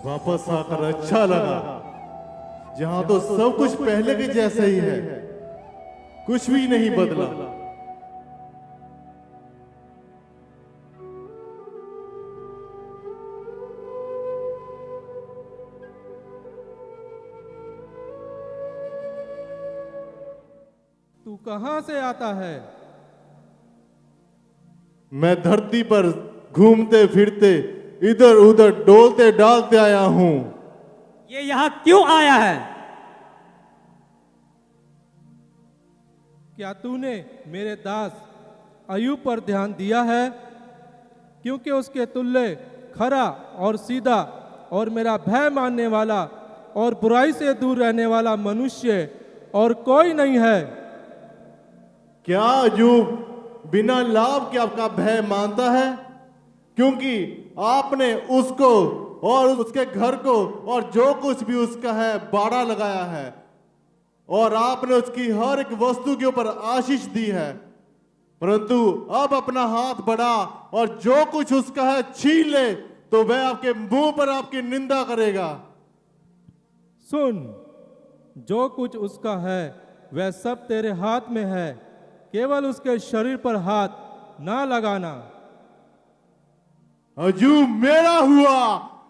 वापस आकर अच्छा लगा। जहां तो सब कुछ पहले के जैसा ही है, कुछ भी नहीं बदला। तू कहां से आता है? मैं धरती पर घूमते फिरते इधर उधर डोलते डालते आया हूं। ये यहां क्यों आया है? क्या तूने मेरे दास अयूब पर ध्यान दिया है? क्योंकि उसके तुल्य खरा और सीधा और मेरा भय मानने वाला और बुराई से दूर रहने वाला मनुष्य और कोई नहीं है। क्या अयूब बिना लाभ के आपका भय मानता है? क्योंकि आपने उसको और उसके घर को और जो कुछ भी उसका है बाड़ा लगाया है, और आपने उसकी हर एक वस्तु के ऊपर आशीष दी है। परंतु अब अपना हाथ बढ़ा और जो कुछ उसका है छीन ले, तो वह आपके मुंह पर आपकी निंदा करेगा। सुन, जो कुछ उसका है वह सब तेरे हाथ में है, केवल उसके शरीर पर हाथ ना लगाना। अयूब मेरा हुआ,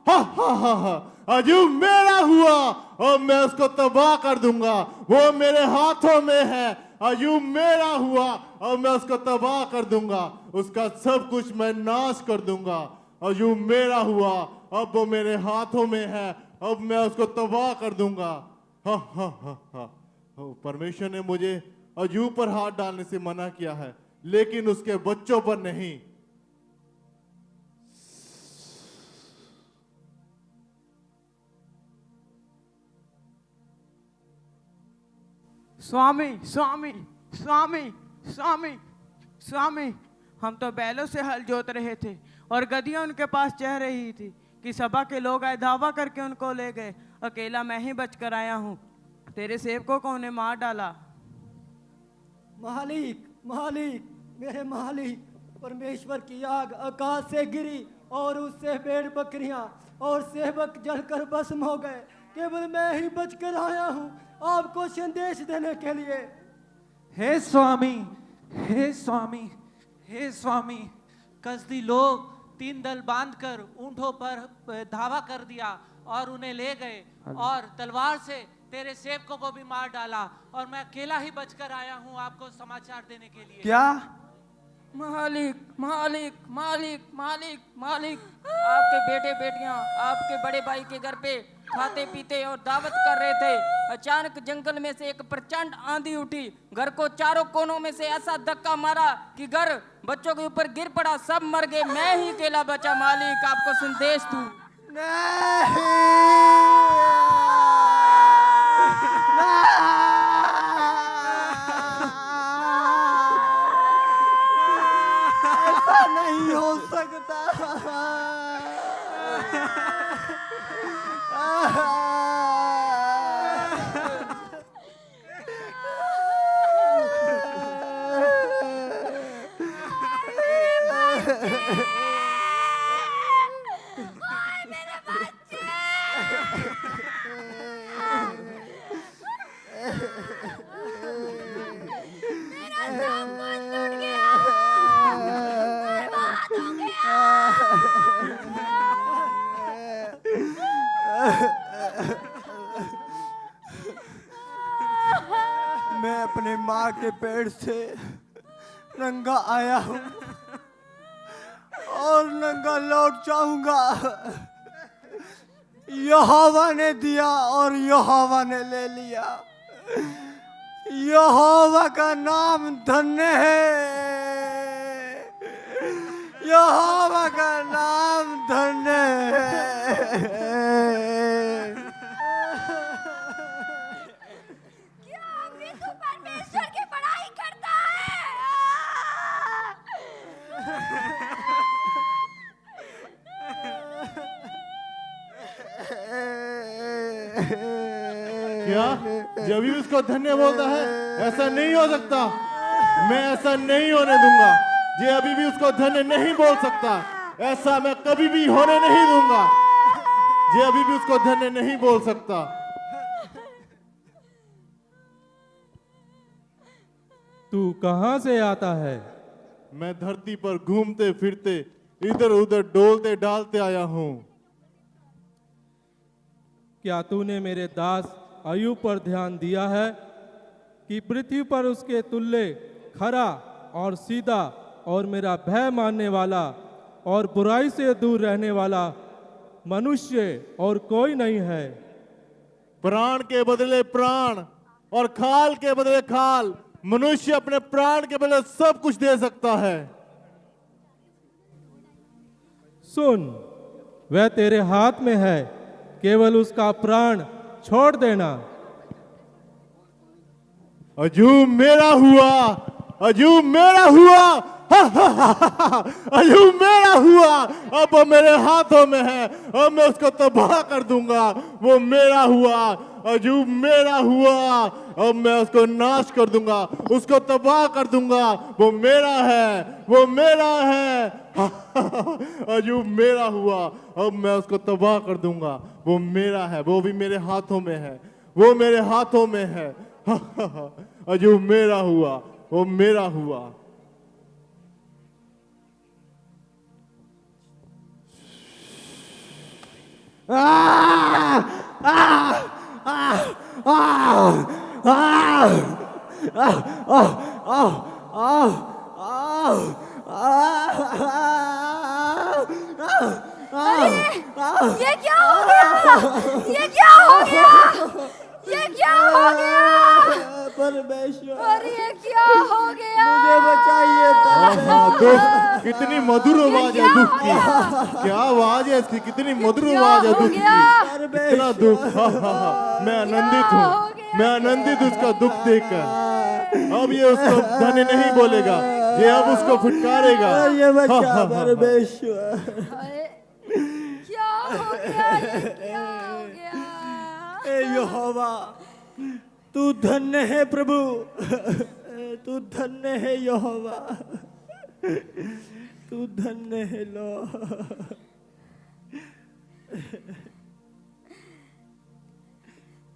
हा हा हा हा, अयूब मेरा हुआ और मैं उसको तबाह कर दूंगा। वो मेरे हाथों में है। अयूब मेरा हुआ और मैं उसको तबाह कर दूंगा। उसका सब कुछ मैं नाश कर दूंगा। अयूब मेरा हुआ, अब वो मेरे हाथों में है, अब मैं उसको तबाह कर दूंगा। हा हा हा हा। परमेश्वर ने मुझे अयूब पर हाथ डालने से मना किया है, लेकिन उसके बच्चों पर नहीं। स्वामी स्वामी स्वामी स्वामी स्वामी, हम तो बैलों से हल जोत रहे थे और गधियां उनके पास चह रही थी कि सभा के लोग आए धावा करके उनको ले गए। अकेला मैं ही बचकर आया हूँ। तेरे सेवकों को उन्हें मार डाला। मालिक मालिक, मेरे मालिक, परमेश्वर की आग आकाश से गिरी और उससे भेड़ बकरियां और सेवक जलकर भस्म हो गए। केवल मैं ही बचकर आया हूँ आपको संदेश देने के लिए। हे स्वामी, हे स्वामी, हे स्वामी, कसदी लोग 3 दल बांधकर ऊंटों पर धावा कर दिया और उन्हें ले गए और तलवार से तेरे सेवकों को भी मार डाला, और मैं अकेला ही बचकर आया हूँ आपको समाचार देने के लिए। क्या? मालिक मालिक मालिक मालिक मालिक, आपके बेटे बेटियां आपके बड़े भाई के घर पे खाते पीते और दावत कर रहे थे। अचानक जंगल में से एक प्रचंड आंधी उठी, घर को चारों कोनों में से ऐसा धक्का मारा कि घर बच्चों के ऊपर गिर पड़ा, सब मर गए। मैं ही अकेला बचा। मालिक, आपको संदेश दूं। ऐसा नहीं हो सकता। मैं अपने माँ के पेट से नंगा आया हूँ और नंगा लौट जाऊंगा। यहोवा ने दिया और यहोवा ने ले लिया। यहोवा का नाम धन्य है। यहोवा का नाम धन्य है। परमेश्वर की बड़ाई करता है। क्या जब भी उसको धन्य बोलता है? ऐसा नहीं हो सकता। मैं ऐसा नहीं होने दूंगा। ये अभी भी उसको धन्य नहीं बोल सकता। ऐसा मैं कभी भी होने नहीं दूंगा। ये अभी भी उसको धन्य नहीं बोल सकता। तू कहाँ से आता है? मैं धरती पर घूमते फिरते इधर उधर डोलते डालते आया हूँ। क्या तूने मेरे दास अय्यूब पर ध्यान दिया है कि पृथ्वी पर उसके तुल्य खरा और सीधा और मेरा भय मानने वाला और बुराई से दूर रहने वाला मनुष्य और कोई नहीं है। प्राण के बदले प्राण और खाल के बदले खाल, मनुष्य अपने प्राण के बदले सब कुछ दे सकता है। सुन, वह तेरे हाथ में है, केवल उसका प्राण छोड़ देना। अय्यूब मेरा हुआ, अय्यूब मेरा हुआ, अय्यूब मेरा हुआ। अब वो मेरे हाथों में है, अब मैं उसको तबाह कर दूंगा। वो मेरा हुआ, अय्यूब मेरा हुआ, अब मैं उसको नाश कर दूंगा, उसको तबाह कर दूंगा। वो मेरा है, वो मेरा है। अय्यूब मेरा हुआ, अब मैं उसको तबाह कर दूंगा। वो मेरा है, वो भी मेरे हाथों में है, वो मेरे हाथों में है। अय्यूब मेरा हुआ, वो मेरा हुआ। ये क्या हो गया? ये क्या हो गया? ये क्या हो गया? परमेश्वर, और ये क्या हो गया? मुझे बचाइए दुख, कितनी मधुर आवाज है दुख की। क्या आवाज है इसकी, कितनी मधुर आवाज है दुख की। कितना दुख। मैं आनंदित हूँ, मैं आनंदित उसका दुख देखकर। अब ये उसको धन्य नहीं बोलेगा, ये अब उसको फुटकारेगा। ये बचा परमेश्वर। क्या हो गया? ये क्या हो गया? ए यहोवा, तू धन्य है प्रभु, तू धन्य है यहोवा, तू धन्य है लो।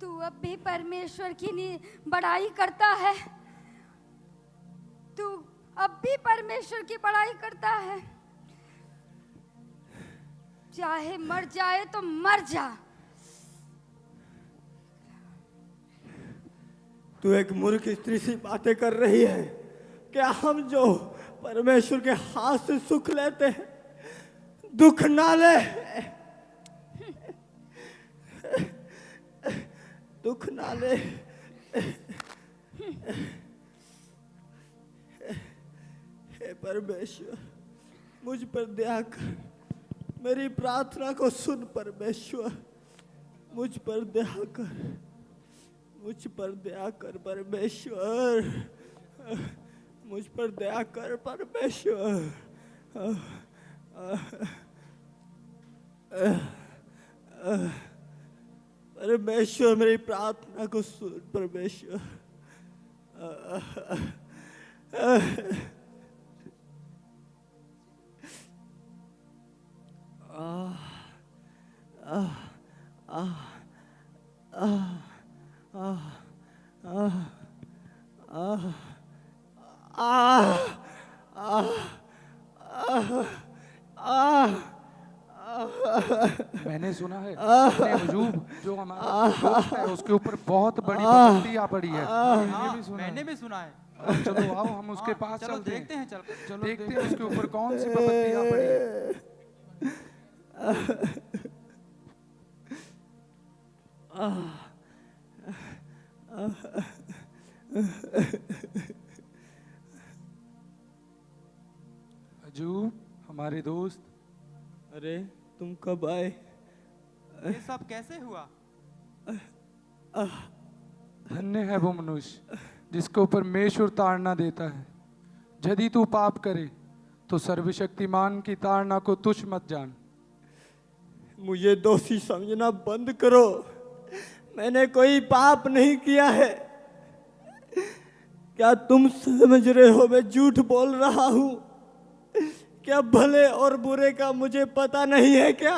तू अब भी परमेश्वर की बड़ाई करता है। तू अब भी परमेश्वर की बड़ाई करता है। चाहे मर जाए तो मर जा। तू एक मूर्ख स्त्री सी बातें कर रही है। क्या हम जो परमेश्वर के हाथ से सुख लेते हैं, दुख ना ले, दुख ना ले। हे परमेश्वर, मुझ पर दया कर, मेरी प्रार्थना को सुन परमेश्वर। मुझ पर दया कर, मुझ पर दया कर परमेश्वर, मुझ पर दया कर परमेश्वर। परमेश्वर, मेरी प्रार्थना को सुन परमेश्वर। मैंने सुना है अपने अय्यूब जो हमारा दोस्त है उसके ऊपर बहुत बड़ी विपत्ति आ पड़ी है। मैंने भी सुना है। चलो आओ हम उसके पास चलो चलते देखते हैं, चलो देखते हैं उसके ऊपर कौन सी विपत्ति आ पड़ी है। अय्यूब हमारे दोस्त, अरे तुम कब आए? ये सब कैसे हुआ? धन्य है वो मनुष्य जिसको परमेश्वर ताड़ना देता है। यदि तू पाप करे तो सर्वशक्तिमान की ताड़ना को तुच्छ मत जान। मुझे दोषी समझना बंद करो। मैंने कोई पाप नहीं किया है। क्या तुम समझ रहे हो मैं झूठ बोल रहा हूं? क्या भले और बुरे का मुझे पता नहीं है क्या?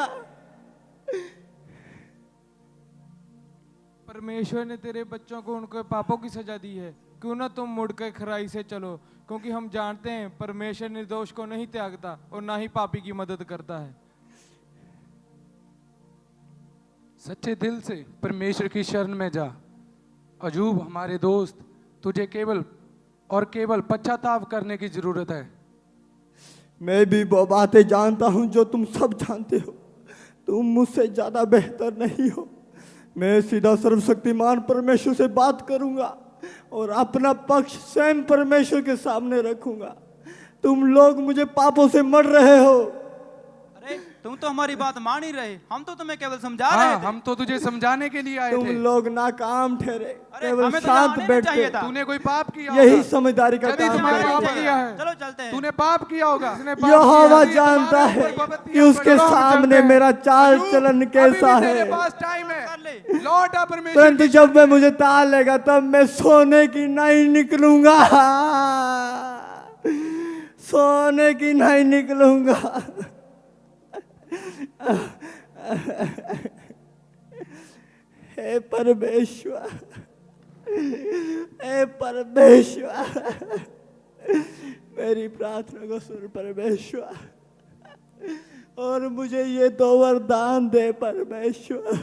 परमेश्वर ने तेरे बच्चों को उनके पापों की सजा दी है। क्यों ना तुम मुड़ के खराई से चलो, क्योंकि हम जानते हैं परमेश्वर निर्दोष को नहीं त्यागता और ना ही पापी की मदद करता है। सच्चे दिल से परमेश्वर की शरण में जा। अजूब हमारे दोस्त, तुझे केवल और केवल पश्चाताप करने की जरूरत है। मैं भी वो बातें जानता हूं जो तुम सब जानते हो। तुम मुझसे ज्यादा बेहतर नहीं हो। मैं सीधा सर्वशक्तिमान परमेश्वर से बात करूंगा और अपना पक्ष स्वयं परमेश्वर के सामने रखूंगा। तुम लोग मुझे पापों से मर रहे हो। अरे तुम तो हमारी बात मान ही रहे, हम तो तुम्हें केवल समझा हाँ, रहे थे। हम तो तुझे समझाने के लिए आए तुम थे। लोग नाकाम ठहरे, अरे केवल हमें तो शांत जाने नहीं बैठते। चाहिए था। तूने कोई पाप किया यही होगा। समझदारी का जब भी काम तुम्हारे है। पाप किया है। चलो चलते हैं। तूने पाप किया होगा। यहोवा जानता है कि उसके सामने मेरा चाल चलन कैसा है। तेरे पास टाइम है, लौट आ परमेश्वर। परंतु जब मैं मुझे ताल लेगा तब मैं सोने की नहीं निकलूंगा। सोने की नहीं निकलूंगा। हे परमेश्वर, हे परमेश्वर, मेरी प्रार्थना को सुन परमेश्वर, और मुझे ये दो वरदान दे परमेश्वर,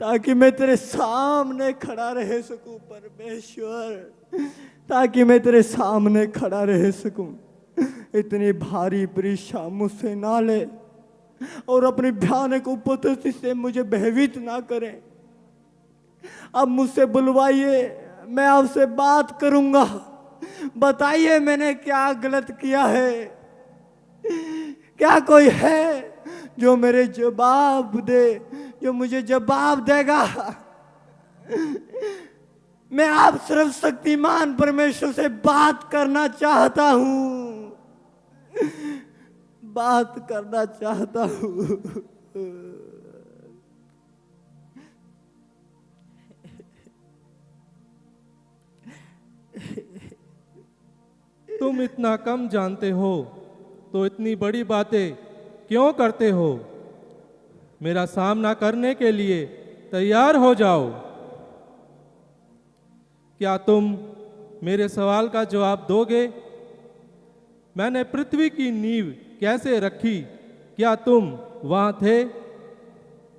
ताकि मैं तेरे सामने खड़ा रह सकूं परमेश्वर, ताकि मैं तेरे सामने खड़ा रह सकूं। इतनी भारी परीक्षा मुझसे ना ले और अपनी भयानक उपस्थिति से मुझे भयभीत ना करें। अब मुझसे बुलवाइए, मैं आपसे बात करूंगा। बताइए मैंने क्या गलत किया है। क्या कोई है जो मेरे जवाब दे, जो मुझे जवाब देगा। मैं आप सर्वशक्तिमान परमेश्वर से बात करना चाहता हूं, बात करना चाहता हूं। तुम इतना कम जानते हो तो इतनी बड़ी बातें क्यों करते हो? मेरा सामना करने के लिए तैयार हो जाओ। क्या तुम मेरे सवाल का जवाब दोगे? मैंने पृथ्वी की नींव कैसे रखी, क्या तुम वहां थे?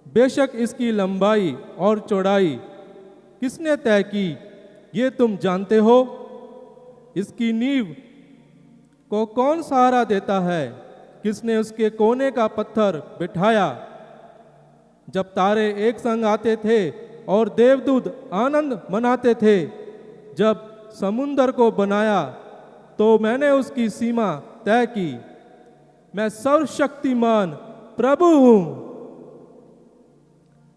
बेशक इसकी लंबाई और चौड़ाई किसने तय की, ये तुम जानते हो। इसकी नींव को कौन सहारा देता है, किसने उसके कोने का पत्थर बिठाया। जब तारे एक संग आते थे और देवदूत आनंद मनाते थे, जब समुंदर को बनाया तो मैंने उसकी सीमा तय की। मैं सर्वशक्तिमान प्रभु हूं।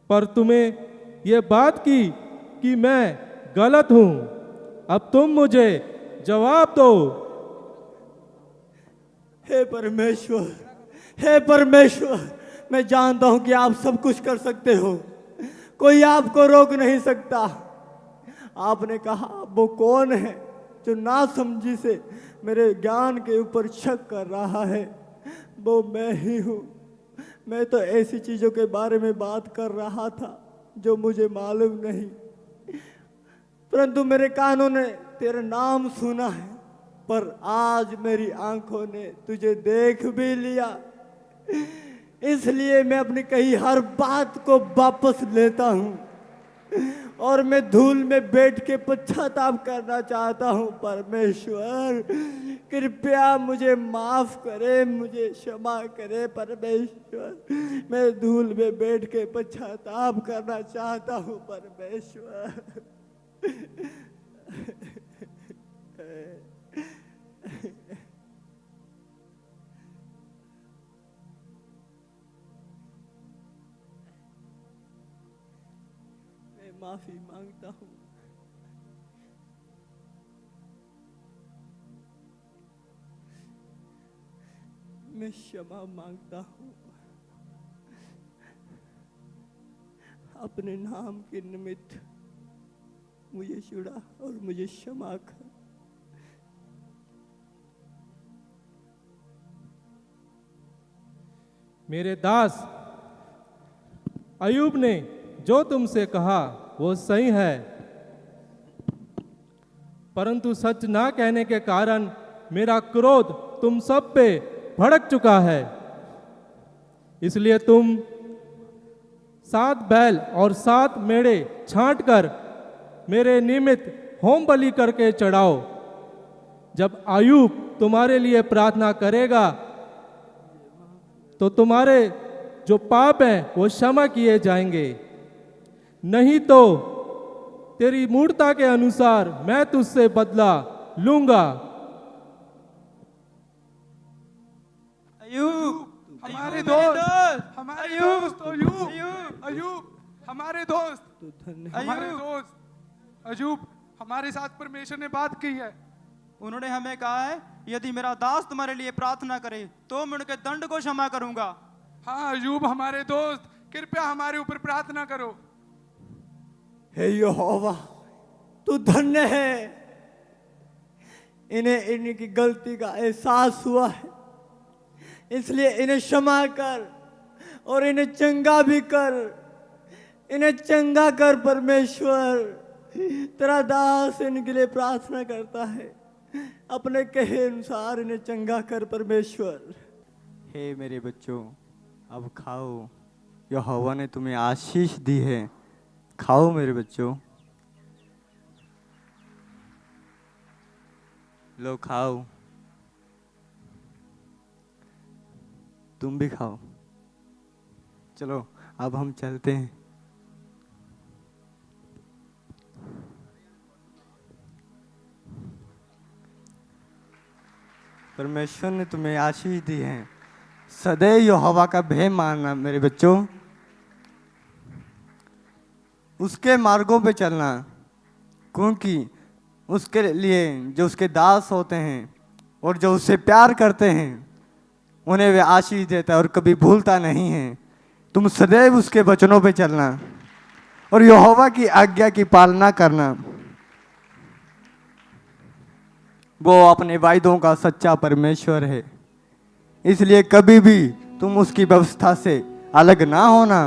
पर तुम्हें यह बात की कि मैं गलत हूं। अब तुम मुझे जवाब दो। हे परमेश्वर, हे परमेश्वर, मैं जानता हूं कि आप सब कुछ कर सकते हो, कोई आपको रोक नहीं सकता। आपने कहा वो कौन है जो ना समझी से मेरे ज्ञान के ऊपर शक कर रहा है। वो मैं ही हूँ। मैं तो ऐसी चीज़ों के बारे में बात कर रहा था जो मुझे मालूम नहीं, परंतु मेरे कानों ने तेरा नाम सुना है। पर आज मेरी आंखों ने तुझे देख भी लिया, इसलिए मैं अपनी कही हर बात को वापस लेता हूँ और मैं धूल में बैठ के पश्चाताप करना चाहता हूँ। परमेश्वर कृपया मुझे माफ करे, मुझे क्षमा करे परमेश्वर। मैं धूल में बैठ के पश्चाताप करना चाहता हूँ परमेश्वर। मैं माफी मांगता हूँ। मैं क्षमा मांगता हूँ। अपने नाम के निमित्त मुझे छुड़ा और मुझे क्षमा कर। मेरे दास अयूब ने जो तुमसे कहा वो सही है, परंतु सच ना कहने के कारण मेरा क्रोध तुम सब पे भड़क चुका है। इसलिए तुम 7 बैल और 7 मेढ़े छांट कर मेरे निमित्त होम बलि करके चढ़ाओ। जब अय्यूब तुम्हारे लिए प्रार्थना करेगा तो तुम्हारे जो पाप हैं वो क्षमा किए जाएंगे, नहीं तो तेरी मूर्ता के अनुसार मैं तुझसे बदला लूंगा। अय्यूब, हमारे अय्यूब, दोस्त, हमारे अय्यूब, दोस्त, अय्यूब, अय्यूब, अय्यूब, हमारे दोस्त, हमारे अय्यूब। दोस्त, अय्यूब, हमारे साथ परमेश्वर ने बात की है। उन्होंने हमें कहा है यदि मेरा दास तुम्हारे लिए प्रार्थना करे तो मैं उनके दंड को क्षमा करूंगा। हाँ अय्यूब हमारे दोस्त, कृपया हमारे ऊपर प्रार्थना करो। हे यहोवा, तू धन्य है। इन्हें इनकी गलती का एहसास हुआ है, इसलिए इन्हें क्षमा कर और इन्हें चंगा भी कर। इन्हें चंगा कर परमेश्वर। तेरा दास इनके लिए प्रार्थना करता है, अपने कहे अनुसार इन्हें चंगा कर परमेश्वर। हे मेरे बच्चों, अब खाओ, यहोवा ने तुम्हें आशीष दी है। खाओ मेरे बच्चों, लो खाओ, तुम भी खाओ। चलो अब हम चलते हैं। परमेश्वर ने तुम्हें आशीष दी है। सदैव यहोवा का भय मानना मेरे बच्चों, उसके मार्गों पे चलना, क्योंकि उसके लिए जो उसके दास होते हैं और जो उससे प्यार करते हैं उन्हें वे आशीष देता है और कभी भूलता नहीं है। तुम सदैव उसके वचनों पे चलना और यहोवा की आज्ञा की पालना करना। वो अपने वायदों का सच्चा परमेश्वर है, इसलिए कभी भी तुम उसकी व्यवस्था से अलग ना होना।